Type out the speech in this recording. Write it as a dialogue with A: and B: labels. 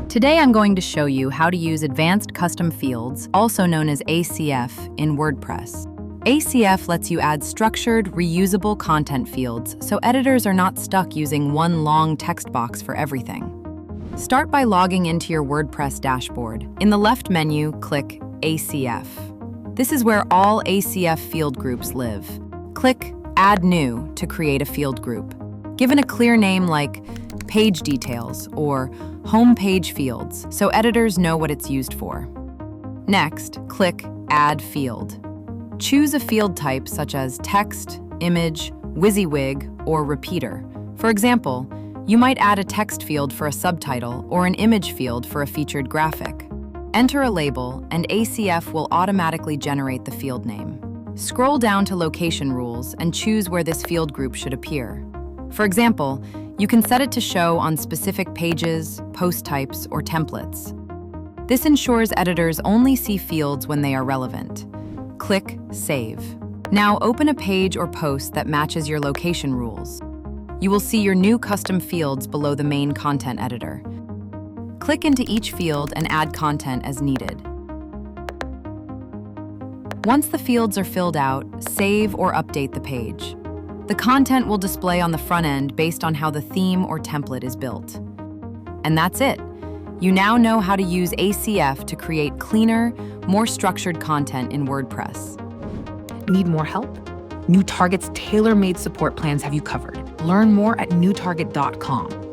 A: Today I'm going to show you how to use Advanced Custom Fields, also known as ACF, in WordPress. ACF lets you add structured, reusable content fields so editors are not stuck using one long text box for everything. Start by logging into your WordPress dashboard. In the left menu, click ACF. This is where all ACF field groups live. Click Add New to create a field group. Given a clear name like Page Details or Home Page Fields so editors know what it's used for. Next, click Add Field. Choose a field type such as text, image, WYSIWYG, or repeater. For example, you might add a text field for a subtitle or an image field for a featured graphic. Enter a label, and ACF will automatically generate the field name. Scroll down to Location Rules and choose where this field group should appear. For example, you can set it to show on specific pages, post types, or templates. This ensures editors only see fields when they are relevant. Click Save. Now open a page or post that matches your location rules. You will see your new custom fields below the main content editor. Click into each field and add content as needed. Once the fields are filled out, save or update the page. The content will display on the front end based on how the theme or template is built. And that's it. You now know how to use ACF to create cleaner, more structured content in WordPress.
B: Need more help? New Target's tailor-made support plans have you covered. Learn more at newtarget.com.